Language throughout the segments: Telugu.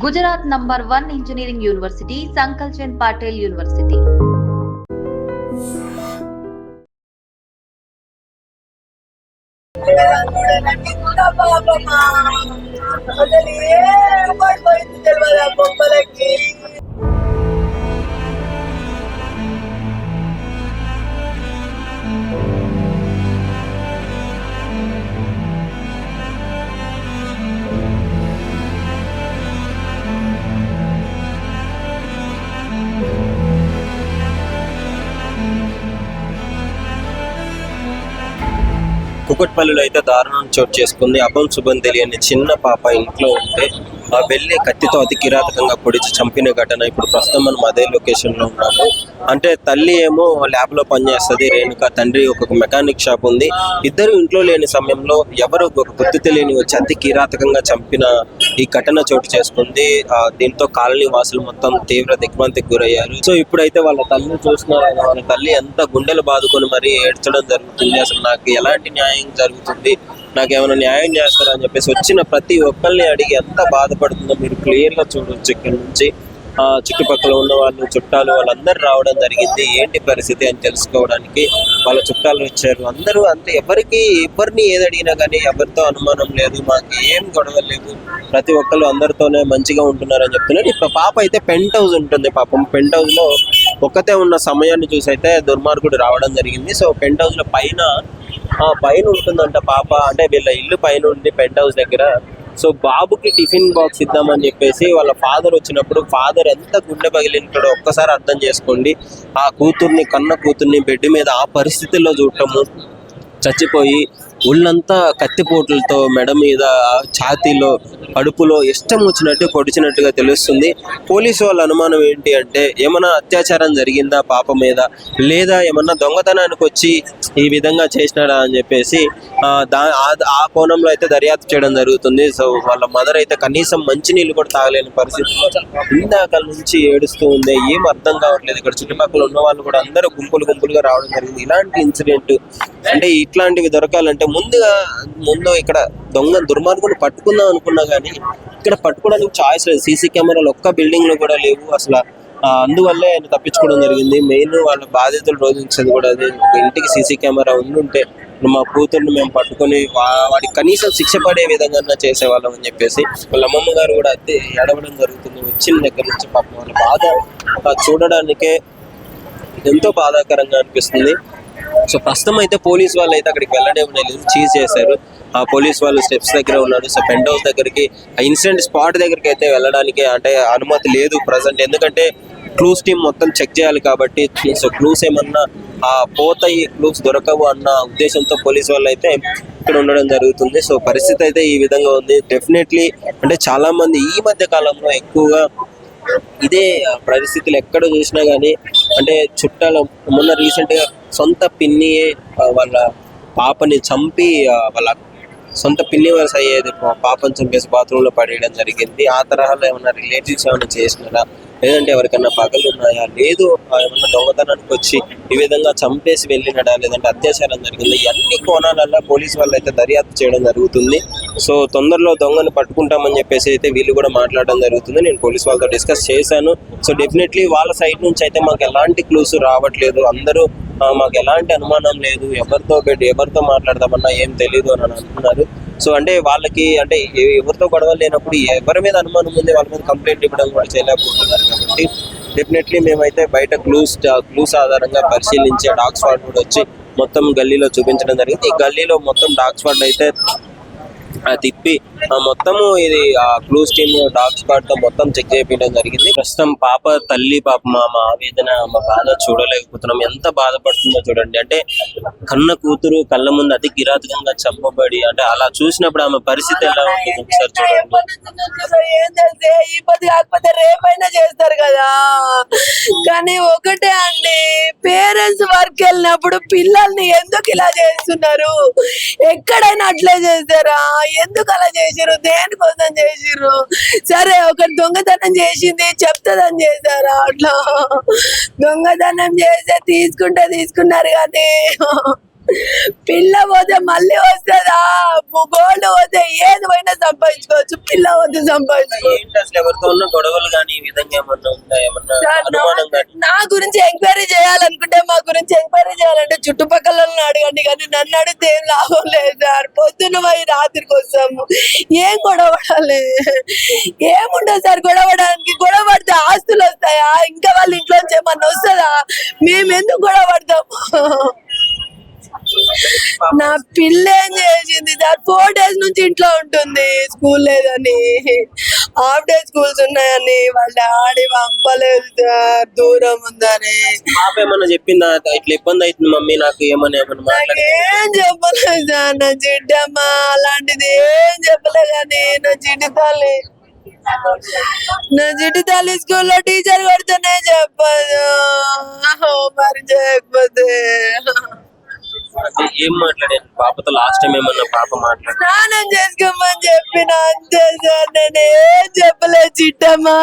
Gujarat number 1 engineering university, Sankalchand Patel university. కుకట్పల్లిలో అయితే దారుణం చోటు చేసుకుంది. అభం శుభం తెలియని చిన్న పాప ఇంట్లో ఉంటే వెళ్ళి కత్తితో అతి కిరాతకంగా పొడిచి చంపిన ఘటన. ఇప్పుడు ప్రస్తుతం మనం అదే లొకేషన్ లో ఉన్నాము. అంటే తల్లి ఏమో ల్యాబ్ లో పనిచేస్తుంది, రేణుక తండ్రి ఒక మెకానిక్ షాప్ ఉంది. ఇద్దరు ఇంట్లో లేని సమయంలో ఎవరు ఒక గుర్తు తెలియని వచ్చి అతి కిరాతకంగా చంపిన ఈ ఘటన చోటు చేసుకుంది. దీంతో కాలనీ వాసులు మొత్తం తీవ్ర దిగ్భ్రాంతికి గురయ్యారు. సో ఇప్పుడైతే వాళ్ళ తల్లిని చూస్తున్నారు. వాళ్ళ తల్లి ఎంత గుండెలు బాదుకొని మరీ ఏడ్చడం జరుగుతుంది. అసలు నాకు ఎలాంటి న్యాయం జరుగుతుంది, నాకేమైనా న్యాయం చేస్తారని చెప్పేసి వచ్చిన ప్రతి ఒక్కరిని అడిగి ఎంత బాధపడుతుందో మీరు క్లియర్ గా చూడవచ్చు. ఇక్కడ నుంచి చుట్టుపక్కల ఉన్న వాళ్ళు, చుట్టాలు వాళ్ళందరూ రావడం జరిగింది. ఏంటి పరిస్థితి అని తెలుసుకోవడానికి వాళ్ళ చుట్టాలు వచ్చారు. అందరూ అంతే, ఎవరిని ఏది అడిగినా కానీ ఎవరితో అనుమానం లేదు, మాకు ఏం గొడవలు లేవు, ప్రతి ఒక్కరు అందరితోనే మంచిగా ఉంటున్నారని చెప్తున్నారు. ఇప్పుడు పాప అయితే పెంట్ హౌస్ ఉంటుంది. పాపం పెంట్ హౌస్ లో ఒక్కతే ఉన్న సమయాన్ని చూసి అయితే దుర్మార్గుడు రావడం జరిగింది. సో పెంట్ హౌస్ లో పైన ఉంటుందంట పాప. అంటే వీళ్ళ ఇల్లు పైన ఉంది పెంట్ హౌస్ దగ్గర. సో బాబుకి టిఫిన్ బాక్స్ ఇద్దామని చెప్పేసి వాళ్ళ ఫాదర్ వచ్చినప్పుడు, ఫాదర్ ఎంత గుండె పగిలింటాడో ఒక్కసారి అర్థం చేసుకోండి. ఆ కన్న కూతుర్ని బెడ్ మీద ఆ పరిస్థితుల్లో చూడటము, చచ్చిపోయి ఒళ్ళంతా కత్తిపోట్లతో మెడ మీద, ఛాతీలో, కడుపులో ఇష్టం వచ్చినట్టు పొడిచినట్టుగా తెలుస్తుంది. పోలీసు వాళ్ళ అనుమానం ఏంటి అంటే ఏమన్నా అత్యాచారం జరిగిందా పాప మీద, లేదా ఏమన్నా దొంగతనానికి వచ్చి ఈ విధంగా చేసినాడా అని చెప్పేసి ఆ కోణంలో అయితే దర్యాప్తు చేయడం జరుగుతుంది. సో వాళ్ళ మదర్ అయితే కనీసం మంచినీళ్ళు కూడా తాగలేని పరిస్థితిలో ఇందాక నుంచి ఏడుస్తూ ఉంది. ఏం అర్థం కావట్లేదు. ఇక్కడ చుట్టుపక్కల ఉన్న వాళ్ళు కూడా అందరూ గుంపులుగా రావడం జరిగింది. ఇలాంటి ఇన్సిడెంట్ అంటే ఇట్లాంటివి దొరకాలంటే ముందు ఇక్కడ దుర్మార్గులు పట్టుకుందాం అనుకున్నా కానీ ఇక్కడ పట్టుకోవడానికి ఛాయిస్ లేదు. సీసీ కెమెరాలు ఒక్క బిల్డింగ్ లో కూడా లేవు అసలు. అందువల్లే ఆయన తప్పించుకోవడం జరిగింది. మెయిన్ వాళ్ళ బాధితులు రోధించేది కూడా అదే. ఇంటికి సీసీ కెమెరా ఉండుంటే మా కూతుర్ని మేము పట్టుకొని వాడికి కనీసం శిక్ష పడే విధంగా చేసేవాళ్ళం అని చెప్పేసి వాళ్ళ అమ్మమ్మ గారు కూడా అయితే ఏడవడం జరుగుతుంది. వచ్చిన దగ్గర నుంచి పాపం వాళ్ళ బాధ చూడడానికే ఎంతో బాధాకరంగా అనిపిస్తుంది. సో ప్రస్తుతం అయితే పోలీస్ వాళ్ళు అయితే అక్కడికి వెళ్ళడం లేదు, చీజ్ చేశారు. ఆ పోలీస్ వాళ్ళు స్టెప్స్ దగ్గర ఉన్నారు. సో పెంట్ హౌస్ దగ్గరికి, ఆ ఇన్సిడెంట్ స్పాట్ దగ్గరికి అయితే వెళ్ళడానికి అంటే అనుమతి లేదు ప్రజెంట్. ఎందుకంటే క్లూస్ టీమ్ మొత్తం చెక్ చేయాలి కాబట్టి. సో క్లూస్ ఏమన్నా పోతాయి, క్లూస్ దొరకవు అన్న ఉద్దేశంతో పోలీస్ వాళ్ళు అయితే ఇక్కడ ఉండడం జరుగుతుంది. సో పరిస్థితి అయితే ఈ విధంగా ఉంది. డెఫినెట్లీ అంటే చాలా మంది ఈ మధ్య కాలంలో ఎక్కువగా ఇదే పరిస్థితులు ఎక్కడ చూసినా కానీ, అంటే చుట్టాలు మొన్న రీసెంట్ గా సొంత పిన్నియే వాళ్ళ పాపని చంపి, వాళ్ళ సొంత పిన్ని వలస అయ్యేది పాపని చంపేసి బాత్రూమ్ లో పడేయడం జరిగింది. ఆ తరహాలో ఏమన్నా రిలేటివ్స్ ఏమైనా చేసినారా, లేదంటే ఎవరికన్నా పగలు ఉన్నాయా, లేదు ఏమన్నా దొంగతనానికి వచ్చి ఈ విధంగా చంపేసి వెళ్ళినడా, లేదంటే అత్యాచారం జరిగింది, ఇవన్నీ కోణాలలో పోలీసు వాళ్ళు అయితే దర్యాప్తు చేయడం జరుగుతుంది. సో తొందరలో దొంగను పట్టుకుంటామని చెప్పేసి అయితే వీళ్ళు కూడా మాట్లాడడం జరుగుతుంది. నేను పోలీసు వాళ్ళతో డిస్కస్ చేశాను. సో డెఫినెట్లీ వాళ్ళ సైడ్ నుంచి అయితే మాకు ఎలాంటి క్లూస్ రావట్లేదు, అందరూ మాకు ఎలాంటి అనుమానం లేదు, ఎవరితో మాట్లాడదామన్నా ఏం తెలియదు అని అంటున్నారు. సో అంటే వాళ్ళకి అంటే ఎవరితో గొడవలు లేనప్పుడు ఎవరి మీద అనుమానం ఉంది వాళ్ళ మీద కంప్లైంట్ ఇవ్వడం కూడా చేయలేకపోతున్నారు. కాబట్టి డెఫినెట్లీ మేమైతే బయట క్లూస్ ఆధారంగా పరిశీలించే డాగ్ స్క్వాడ్ కూడా వచ్చి మొత్తం గల్లీలో చూపించడం జరిగింది. ఈ గల్లీలో మొత్తం డాగ్ స్క్వాడ్ అయితే తిప్పి మొత్తము ఇది క్లూస్ టీమ్ డాగ్ స్క్వాడ్ తో మొత్తం చెక్ చేయించడం జరిగింది. ప్రస్తుతం పాప తల్లి మా ఆవేదన, మా బాధ చూడలేకపోతున్నాం. ఎంత బాధపడుతుందో చూడండి. అంటే కన్న కూతురు కళ్ళ ముందు అతి కిరాతకంగా చంపబడి, అంటే అలా చూసినప్పుడు ఆమె పరిస్థితి ఎలా ఉంటుంది ఒకసారి చూడండి. ఏంటంటే ఈ పది కాకపోతే రేపైనా చేస్తారు కదా, కానీ ఒకటే అండి, పేరెంట్స్ వర్క్ వెళ్ళినప్పుడు పిల్లల్ని ఎందుకు ఇలా చేస్తున్నారు? ఎక్కడైనా అట్లే చేస్తారా? ఎందుకు అలా చేసిరు? దేనికోసం చేసిరు? సరే ఒకటి దొంగతనం చేసింది చెప్తుందని చేశారా? అట్లా దొంగతనం చేస్తే తీసుకున్నారు కానీ పిల్ల పోతే మళ్ళీ వస్తుందా? గోల్డ్ పోతే ఏది పోయినా సంపాదించుకోవచ్చు, పిల్ల పోతే సంపాదించుకోవచ్చు. ఏంటి అసలు ఎవరితో ఉన్న గొడవలు కానీ ఈ విధంగా ఏమన్నా ఉంటాయి? ఏమన్నా అనుమానం కానీ? నా గురించి ఎంక్వైరీ చేయాలనుకుంటే, మా గురించి ఎంక్వైరీ చేయాలంటే చుట్టుపక్కల అడగండి, కానీ నన్ను అడిగితే ఏం లాభం లేదు సార్. పొద్దున్న పోయి రాత్రికి వస్తాము, ఏం గొడవడాలి? ఏముండదు సార్ గొడవడానికి. గొడవ పడితే ఆస్తులు వస్తాయా? ఇంకా వాళ్ళ ఇంట్లోంచి ఏమన్నా వస్తుందా? మేము ఎందుకు గొడవ పడతాము? నా పిల్ల ఏం చేసింది సార్? 4 days నుంచి ఇంట్లో ఉంటుంది, స్కూల్ లేదని, హాఫ్ డే స్కూల్స్ ఉన్నాయని, వాళ్ళ ఆడి పంపలేదు సార్, దూరం ఉందని. పాప ఏమన్నా చెప్పిందా ఇట్లా ఇబ్బంది అవుతుంది మమ్మీ నాకు ఏమన్నా నాకేం చెప్పలేదు సార్. నా జిడ్డమ్మ అలాంటిది ఏం చెప్పలేదు, కానీ నా జిడ్డు తల్లి స్కూల్లో టీచర్ కొడితేనే చెప్పదు, మరి చేయకపోతే. ఏం మాట్లాడాను పాపతో లాస్ట్ టైం? ఏమన్నా పాప మాట్లాడు స్నానం చేసుకోమని చెప్పిన, అంతే సార్. నేను ఏం చెప్పలేదు. చిట్టమ్మా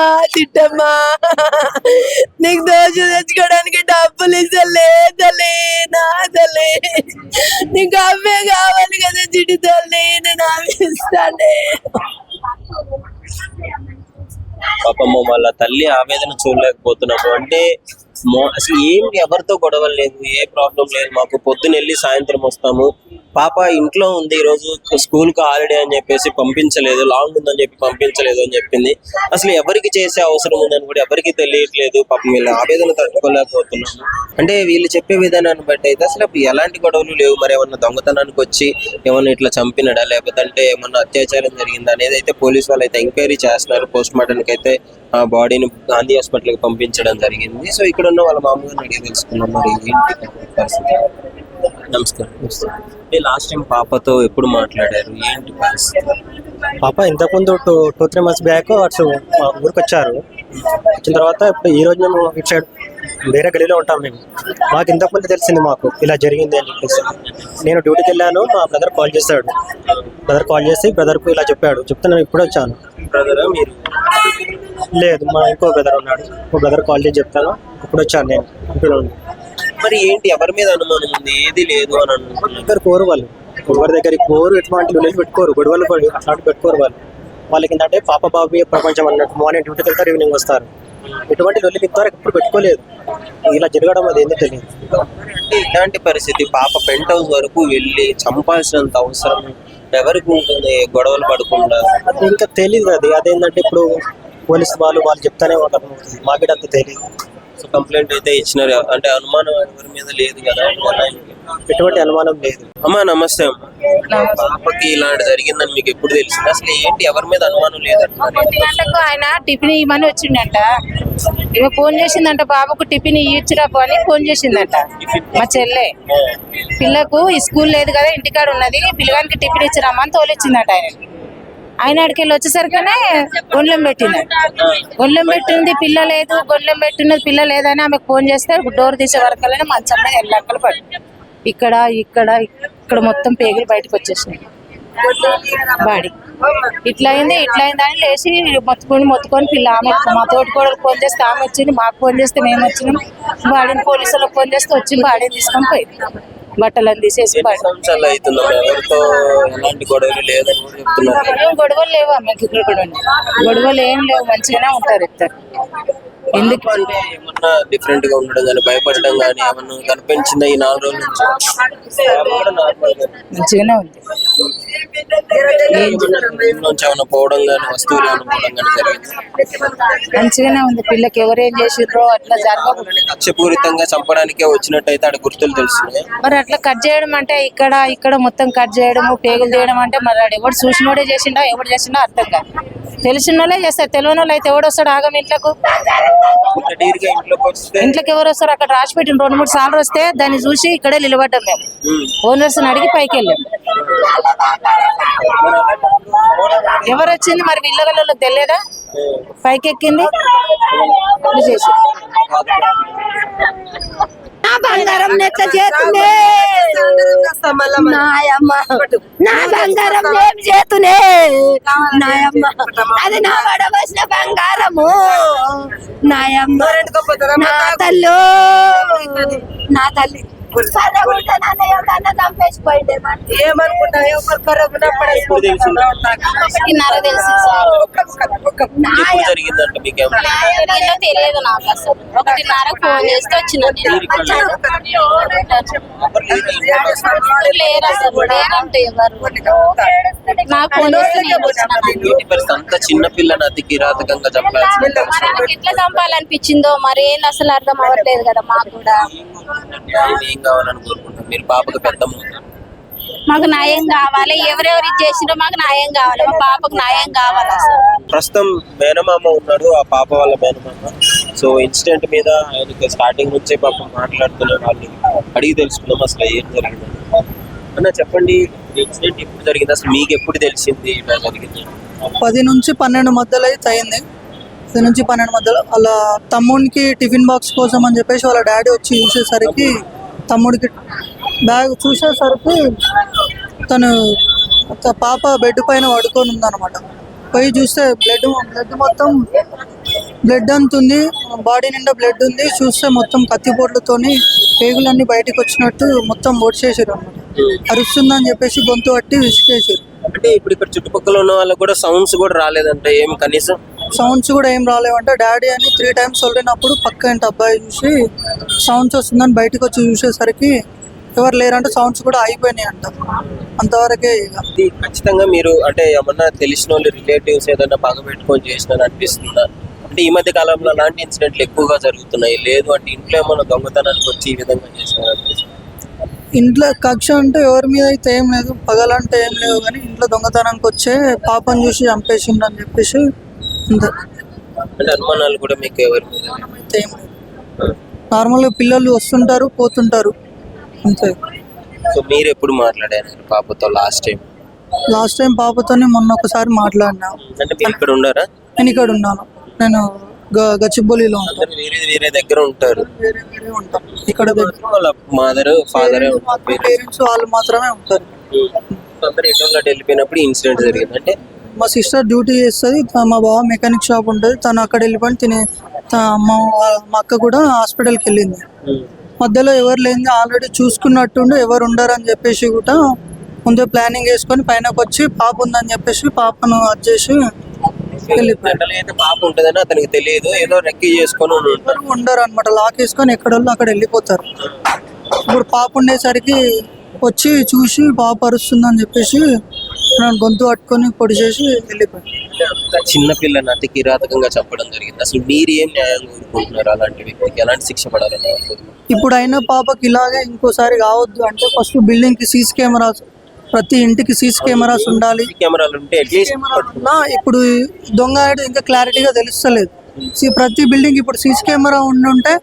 నీకు దోశ తెచ్చుకోవడానికి డబ్బులు ఇస్తలే తల్లి, నా తల్లి, నీకు అవే కావాలి కదా చిట్టి తల్లి, నేను అవి ఇస్తానే. పాపమ్మ వాళ్ళ తల్లి ఆవేదన చూడలేకపోతున్నాము. అంటే అసలు ఏం ఎవరితో గొడవలు లేదు, ఏ ప్రాబ్లం లేదు మాకు. పొద్దున వెళ్ళి సాయంత్రం వస్తాము. పాప ఇంట్లో ఉంది, ఈ రోజు స్కూల్ కు హాలిడే అని చెప్పేసి పంపించలేదు, లాంగ్ ఉందని చెప్పి పంపించలేదు అని చెప్పింది. అసలు ఎవరికి చేసే అవసరం ఉందని కూడా ఎవరికి తెలియట్లేదు. పాపం వీళ్ళ ఆవేదన తట్టుకోలేకపోతున్నాము. అంటే వీళ్ళు చెప్పే విధానాన్ని బట్టి అయితే అసలు ఎలాంటి గొడవలు లేవు. మరి ఏమన్నా దొంగతనానికి వచ్చి ఏమన్నా ఇట్లా చంపినడా, లేకపోతే అంటే ఏమన్నా అత్యాచారం జరిగిందా అనేది అయితే పోలీసు వాళ్ళు అయితే ఎంక్వైరీ చేస్తున్నారు. పోస్ట్ మార్టం కి అయితే ఆ బాడీని గాంధీ హాస్పిటల్ కి పంపించడం జరిగింది. సో ఇక్కడ ఉన్న వాళ్ళ మామూలుగా అడిగి తెలుసుకున్నాం మరి ఏంటి పరిస్థితి. నమస్కారం. లాస్ట్ టైం పాపతో ఎప్పుడు మాట్లాడారు, ఏంటి పరిస్థితి? పాప ఇంతకుముందు 2-3 months బ్యాక్ అటు మా ఊరికి వచ్చారు. వచ్చిన తర్వాత ఇప్పుడు ఈ రోజు మేము ఇటు సైడ్ వేరే గలీలో ఉంటాం మేము. మాకు ఇంతకుముందు తెలిసింది మాకు ఇలా జరిగింది అని చెప్పేసి. నేను డ్యూటీకి వెళ్ళాను, మా బ్రదర్ కాల్ చేశాడు. బ్రదర్ కాల్ చేసి బ్రదర్కు ఇలా చెప్పాడు. చెప్తే నేను ఇప్పుడు వచ్చాను. బ్రదరా మీరు? లేదు, మా ఇంకో బ్రదర్ ఉన్నాడు. ఇంకో బ్రదర్ కాల్ చేసి చెప్తాను, ఇప్పుడు వచ్చాను నేను ఇంట్లో ఉండి. మరి ఏంటి ఎవరి మీద అనుమానం ఉంది? ఏది లేదు అని అనుకుంటున్నారు. దగ్గర కోరు వాళ్ళు, ఎవరి దగ్గరికి కోరు, ఎటువంటి విలేజ్ పెట్టుకోరు, గొడవలు అట్లాంటి పెట్టుకోరు వాళ్ళు. వాళ్ళకి ఏంటంటే పాప బాబు ప్రపంచం అన్నట్టు. మార్నింగ్ డ్యూటీకి వెళ్తారు, ఈవినింగ్ వస్తారు. ఎటువంటి లొల్లి ఇంతవరకు ఎప్పుడు పెట్టుకోలేదు. ఇలా జరగడం అది ఏందో తెలియదు. అంటే ఇలాంటి పరిస్థితి పాప పెంట్ హౌస్ వరకు వెళ్ళి చంపాల్సినంత అవసరం ఎవరికి ఉంటుంది? గొడవలు పడకుండా అది ఇంకా తెలియదు. అదేంటంటే ఇప్పుడు పోలీసు వాళ్ళు చెప్తానే ఉంటారు, మాకు అంత తెలియదు. సో కంప్లైంట్ అయితే ఇచ్చినారు. అంటే అనుమానం ఎవరి మీద లేదు కదా? ఎటువంటి అనుమానం లేదు. అమ్మా నమస్తే అమ్మా. పాపకి ఇలాంటి జరిగిందని మీకు ఎప్పుడు తెలిసింది? అసలు ఏంటి ఎవరి మీద అనుమానం లేదంట? 1 గంటకు ఆయన టిఫిన్ ఇవ్వమని వచ్చిండంట. ఇక ఫోన్ చేసిందంట, బాబుకు టిఫిన్ ఇచ్చిరాపు అని ఫోన్ చేసిందంట మా చెల్లె. పిల్లకు ఈ స్కూల్ లేదు కదా, ఇంటికాడ ఉన్నది, పిల్లగానికి టిఫిన్ ఇచ్చిరామని తోలిచ్చిందంట. ఆయన ఆడికి వెళ్ళి వచ్చేసరికనే గొండ్లం పెట్టింది. గొండ్లం పెట్టింది పిల్ల లేదు, గొండ్లం పెట్టినది పిల్ల లేదని ఆమెకు ఫోన్ చేస్తే డోర్ తీసే వరకనే మంచం మీద ఎల్లక్కలు పడి ఇక్కడ ఇక్కడ ఇక్కడ మొత్తం పేగులు బయటకు వచ్చేసినాయి. బాడీ ఇట్లా అయింది అని లేచి మొత్తుకొని పిల్ల ఆమె మా తోటి కూడా ఫోన్ చేస్తే ఆమె వచ్చింది, మాకు ఫోన్ చేస్తే మేము వచ్చినాం. బాడీని పోలీసులకు ఫోన్ చేస్తే వచ్చి బాడీని తీసుకొని పోయింది. బట్టలను తీసేసి ఎవరితో ఎలాంటి గొడవలు లేదని కూడా చెప్తున్నారు. ఏం గొడవలు లేవు అమ్మకి, ఇక్కడ కూడా గొడవలు ఏం లేవు, మంచిగానే ఉంటారు ఇద్దరు. ఎందుకు అంటే ఏమన్నా డిఫరెంట్ గా ఉండడం కానీ భయపడడం కానీ ఏమన్నా కనిపించిందా ఈ 4 రోజుల నుంచి? మంచిగానే ఉంది. ఏమన్నా పోవడం కానీ వస్తువులు ఏమైనా పోవడం కానీ జరిగింది? మంచిగానే ఉంది. పిల్లకి ఎవరేం చేసిర్రో అట్లా జరగకూడదు. లక్ష్యపూరితంగా చంపడానికే వచ్చినట్టయితే అక్కడ గుర్తులు తెలుస్తున్నాయి. మరి అట్లా కట్ చేయడం అంటే ఇక్కడ మొత్తం కట్ చేయడము, పేగులు తీయడం అంటే మరి ఎవడు చూసినోడే చేసిండో ఎవడు చేసిండో అర్థం కాదు. తెలిసిన వాళ్ళే చేస్తారు, తెలియని వాళ్ళు అయితే ఎవడు వస్తాడు ఆగం ఇంట్లోకి? ఇంట్లోకి ఎవరు వస్తారు? అక్కడ రాసి పెట్టిన 2-3 సార్లు వస్తే దాన్ని చూసి ఇక్కడే నిలబడ్డాం మేము. ఓనర్స్ అడిగి పైకి వెళ్ళాం. ఎవరు వచ్చింది మరి ఇళ్ళగల్లోకి తెలియదా? పైకి ఎక్కింది చేసి నా బంగారం నెట్ల చేతునే, నాయమ్మ నా బంగారం ఏం చేతునే, నాయమ్మ అది నా వడవసిన బంగారము, నాయమ్మ నా తల్లి, నా తల్లి ఏమనుకుంటా ఎప్పుడు తెలిసింది ఒకటిన్నర తెలుసు సార్. ఎప్పుడు జరిగిందంటే మీకేమన్నా జరిగిందో తెలియదు నాకు అసలు. 1:30 ఫోన్ చేస్తే వచ్చిన నేను. లేరు అసలు, లేరంటే ఎవరు నాకు ఫోన్ చేస్తే నేను వచ్చిన. ఏంటి పరిస్థితి? అంత చిన్న పిల్లని అతి కిరాతకంగా చంపాల్సింది మరి ఆయనకి ఎట్లా చంపాలనిపించిందో మరి ఏంది అసలు అర్థం అవ్వట్లేదు కదా మాకు కూడా. ఏం కావాలని కోరుకుంటారు మీరు? పాపకు పెద్దమ్మ మాకు న్యాయం కావాలి, ఎవరెవరు ఇది చేసిండో మాకు న్యాయం కావాలి, మా పాపకు న్యాయం కావాలి అసలు. ప్రస్తుతం మేనమామ ఉన్నాడు, ఆ పాప వాళ్ళ మేనమామ. సో ఇన్సిడెంట్ మీద ఆయనకి స్టార్టింగ్ నుంచే పాపం మాట్లాడుతున్న వాళ్ళు అడిగి తెలుసుకున్నాం అసలు ఏం జరిగింది అన్న. చెప్పండి, ఇన్సిడెంట్ ఎప్పుడు జరిగింది, అసలు మీకు ఎప్పుడు తెలిసింది ఇలా జరిగింది? 10 నుంచి 12 మధ్యలో అయితే అయింది. 10 నుంచి 12 మధ్యలో వాళ్ళ తమ్ముడికి టిఫిన్ బాక్స్ కోసం అని చెప్పేసి వాళ్ళ డాడీ వచ్చి చూసేసరికి, తమ్ముడికి బ్యాగ్ చూసేసరికి తను పాప బెడ్ పైన పడుకొని ఉందన్నమాట. పోయి చూస్తే బ్లడ్ మొత్తం బ్లడ్ అంత ఉంది, బాడీ నిండా బ్లడ్ ఉంది. చూస్తే మొత్తం కత్తిపోట్లతోని పేగులన్నీ బయటకు వచ్చినట్టు మొత్తం ఒడిచేసారు అన్నమాట. అరుస్తుందని చెప్పేసి గొంతు పట్టి విసికేసారు. అంటే ఇప్పుడు ఇక్కడ చుట్టుపక్కల ఉన్న వాళ్ళకి కూడా సౌండ్స్ కూడా రాలేదంటే ఏం కనీసం? సౌండ్స్ కూడా ఏం రాలేవంటే డాడీ అని 3 times వెళ్ళినప్పుడు పక్క ఇంటి అబ్బాయి చూసి సౌండ్స్ వస్తుందని బయటకు వచ్చి చూసేసరికి ఎవరు లేరంటే సౌండ్స్ కూడా అయిపోయినాయి అంట. అంతవరకే ఇక. ఇది ఖచ్చితంగా మీరు అంటే ఏమన్నా తెలిసిన వాళ్ళు రిలేటివ్స్ ఏదైనా పగబెట్టుకొని చేసినారు అనిపిస్తుందా? అంటే ఈ మధ్య కాలంలో అలాంటి ఇన్సిడెంట్లు ఎక్కువగా జరుగుతున్నాయి. లేదు అంటే ఇంట్లో ఏమన్నా దొంగతనానికి వచ్చి ఈ విధంగా చేసినారు అనిపిస్తుంది? ఇంట్లో కక్ష అంటే ఎవరి మీద అయితే ఏం లేదు, పగలంటే ఏం లేవు, కానీ ఇంట్లో దొంగతనానికి వచ్చే పాపను చూసి చంపేసిండు అని చెప్పేసి అంతే. అంటే అనుమానాలు కూడా మీకు ఎవరి మీద? అయితే ఏం లేదు, నార్మల్గా పిల్లలు వస్తుంటారు పోతుంటారు అంతే. సో మీరు ఎప్పుడు మాట్లాడారు పాపతో లాస్ట్ టైం? పాపతోనే మొన్న ఒకసారి మాట్లాడినా. అంటే మీరు ఇక్కడ ఉన్నారా? నేను ఇక్కడ ఉన్నాను, నేను గచ్చిబౌలిలో ఉంటాను. అందరూ వేరే దగ్గర ఉంటారు. వేరే ఉంటాం ఇక్కడ దగ్గర. వాళ్ళ మదర్ ఫాదర్ పేరెంట్స్ వాళ్ళు మాత్రమే ఉంటారు. అందరూ ఎటువంటి వెళ్ళిపోయినప్పుడు ఇన్సిడెంట్ జరిగింది. అంటే మా సిస్టర్ డ్యూటీ చేస్తుంది, మా బావ మెకానిక్ షాప్ ఉంటుంది, తను అక్కడ వెళ్ళిపోయి మా అక్క కూడా హాస్పిటల్కి వెళ్ళింది. మధ్యలో ఎవరు లేని ఆల్రెడీ చూసుకున్నట్టుండి ఎవరు ఉండరు అని చెప్పేసి కూడా ముందే ప్లానింగ్ వేసుకొని పైనకి వచ్చి పాప ఉందని చెప్పేసి పాపను వచ్చేసి వెళ్ళిపోయారు. అయితే పాప ఉంటుందని అతనికి తెలియదు, ఏదో రెక్కి చేసుకొని ఉండరు అనమాట. లాక్ వేసుకొని ఎక్కడోళ్ళు అక్కడ వెళ్ళిపోతారు. ఇప్పుడు పాప ఉండేసరికి వచ్చి చూసి పాప అరుస్తుందని చెప్పేసి నన్ను గొంతు పట్టుకొని పొడి చేసి వెళ్ళిపోయారు. చిన్న పిల్లని అతి కిరాతకంగా చంపడం జరిగింది. అసలు మీరు ఏం న్యాయం కోరుకుంటున్నారు? అలాంటి వ్యక్తికి ఎలాంటి శిక్ష పడాలని అనుకుంటున్నారు? ఇప్పుడు అయినా పాపకి ఇలాగే ఇంకోసారి కావద్దు అంటే ఫస్ట్ బిల్డింగ్ కి సీసీ కెమెరాస్, ప్రతి ఇంటికి సీసీ కెమెరాస్ ఉండాలి. కెమెరాలు ఉంటే అట్లీస్ట్ ఇప్పుడు దొంగ అనేది ఇంకా క్లారిటీగా తెలుస్తలేదు. ప్రతి బిల్డింగ్ ఇప్పుడు సీసీ కెమెరా ఉండుంటే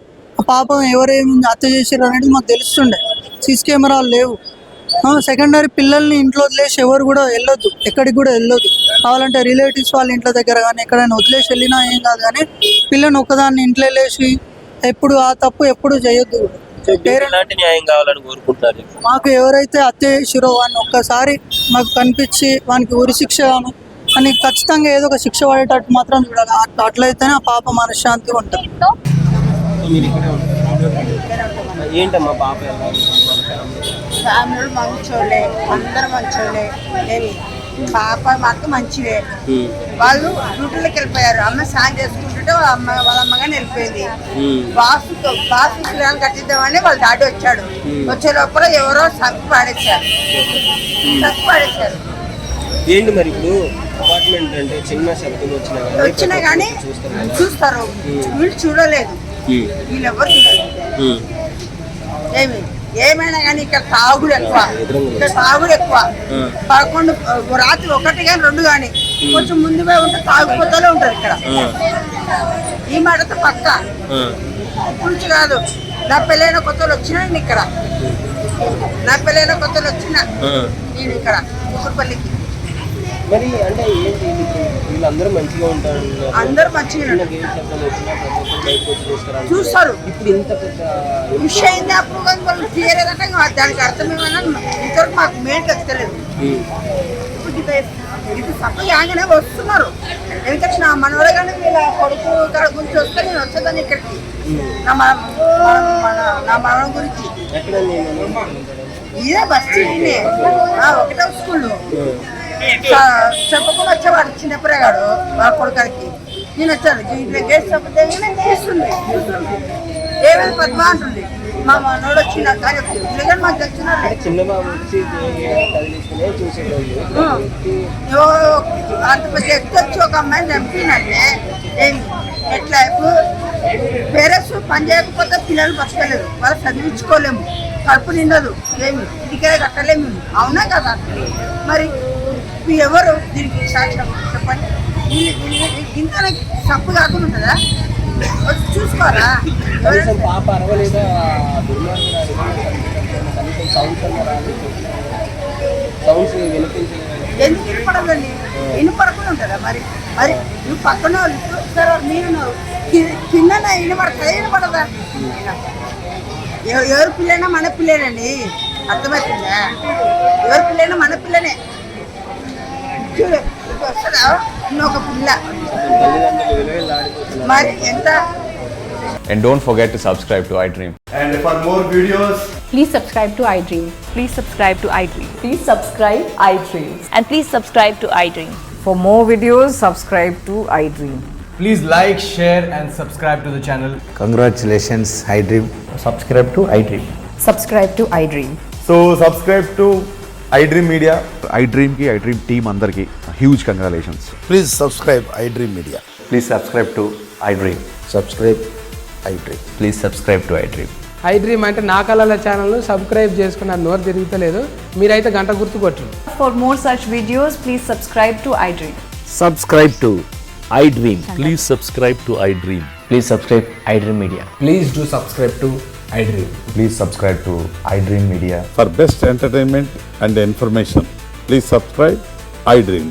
ఆ పాపం ఎవరేమి హత్య చేసారు అనేది మాకు తెలుస్తుండే. సీసీ కెమెరాలు లేవు. సెకండరీ పిల్లల్ని ఇంట్లో వదిలేసి ఎవరు కూడా వెళ్ళొద్దు, ఎక్కడికి కూడా వెళ్ళొద్దు. కావాలంటే రిలేటివ్స్ వాళ్ళ ఇంట్లో దగ్గర కానీ ఎక్కడైనా వదిలేసి వెళ్ళినా ఏం కాదు, కానీ పిల్లని ఒక్కదాన్ని ఇంట్లో వెళ్ళేసి ఎప్పుడు ఆ తప్పు ఎప్పుడు చేయొద్దు. ఎలాంటి న్యాయం కావాలని కోరుకుంటారు? మాకు ఎవరైతే హత్య చేసిరో వాడిని ఒక్కసారి మాకు కనిపించి వానికి ఉరి శిక్ష అని ఖచ్చితంగా ఏదో ఒక శిక్ష పడేటట్టు మాత్రం చూడాలి. అట్లయితేనే ఆ పాప మనశ్శాంతిగా ఉంటుంది. ఏంటమ్మా పాప ఫ్యామిలీ మంచోళ్ళే, అందరు మంచోళ్ళే. ఏమి పాప మాకు మంచివే. వాళ్ళు డ్యూటీలోకి వెళ్ళిపోయారు. అమ్మ సాయం చేసుకుంటుంటే వాళ్ళ అమ్మగానే వెళ్ళిపోయింది. బాసు పిల్లలు కట్టిద్దామని వాళ్ళ డాడీ వచ్చాడు. వచ్చే లోపల ఎవరో చంపి పాడేశారు. ఏంటి మరి ఇప్పుడు అపార్ట్మెంట్ అంటే చిన్న శబ్దం వచ్చినా కానీ చూస్తారు, వీళ్ళు చూడలేదు, వీళ్ళెవ్వరు చూడలేదు. ఏమైనా కానీ ఇక్కడ తాగుడు ఎక్కువ, రాత్రి 1 కానీ 2 కానీ కొంచెం ముందు పోయి ఉంటే తాగుపోతూనే ఉంటారు ఇక్కడ. ఈ మాటతో పక్క పులుచు కాదు. నా పెళ్ళైన కొత్తలు వచ్చినా నేను ఇక్కడ, నేను ఇక్కడ కుక్కపల్లికి. మరి అంటే వీళ్ళందరూ మంచిగా ఉంటారు, అందరూ మంచిగా చూస్తారు. ఇప్పుడు ఇంత పెద్ద విషయం అయింది అప్పుడు కానీ వాళ్ళు తీయలేదంటే దానికి అర్థం ఏమన్నా ఇంతవరకు మాకు మెయిన్ తెలియదు. ఇప్పుడు సపోజ్ ఆగానే వస్తున్నారు. ఎందుకంటే నా మనవరగానే వీళ్ళ కొడుకు గురించి వస్తే నేను వచ్చాను. వచ్చేదాన్ని ఇక్కడికి నా మనవడం గురించి ఇదే బస్ ఒకటే స్కూల్లో చెప్పకుండా వచ్చేవాడు చిన్నపిల్లగాడు వాళ్ళ కొడుకానికి. నేను వచ్చాను ఇట్లా గేట్ చెప్పతే చేస్తుంది ఏమైనా పద్మా అంటుంది. మా మనోడు వచ్చి నాకు చెప్తుంది మాకు తెచ్చున్నారు చిన్న బాబు వచ్చి చూసేవాళ్ళు. అంత పెద్ద ఎత్తు వచ్చి ఒక అమ్మాయిని చంపినట్టే ఏమి ఎట్లా ఇప్పుడు పేరెంట్స్ పని చేయకపోతే పిల్లలు బతకలేదు, వాళ్ళు చదివించుకోలేము, కడుపు నిండదు, ఏమి ఇదికే కట్టలేము. అవునా కదా? మరి ఎవరు దీనికి సాక్ష్యం చెప్పండి. ఇంత తప్పు కాకుండా ఉంటుందా? వచ్చి చూసుకోరా. పాప అరవలేదా? ఎందుకు వినపడదండి? వినపడకుండా ఉంటుందా? మరి మరి నువ్వు పక్కన వాళ్ళు మీరు కింద వినపడతా వినపడదా? ఎవరి పిల్లైనా మన పిల్లేనండి, అర్థమవుతుందా? ఎవరి పిల్లైనా మన పిల్లనే. చూడు వస్తుందా ఇంకొక పిల్ల మరి ఎంత. And don't forget to subscribe to iDream. And for more videos, please subscribe to iDream. Please subscribe to iDream. Please subscribe iDream. And please subscribe to iDream. For more videos, subscribe to iDream. please like, share and subscribe to the channel. Congratulations, iDream. Subscribe to iDream. Subscribe to iDream. So subscribe to iDream Media. iDream ki iDream team andarki huge congratulations. Please subscribe iDream Media. Please subscribe to iDream. Subscribe iDream. Please subscribe to iDream. iDream అంటే నా కళల ఛానల్ సబ్స్క్రైబ్ చేసుకున్న నోరు తిరుగుతలేదు, మీరైతే గంట గుర్తు కొట్టండి. For more such videos, please subscribe to iDream. Subscribe to iDream. Please subscribe to iDream. Please subscribe iDream Media. Please do subscribe to iDream. Please subscribe to iDream Media. For best entertainment and information, please subscribe iDream.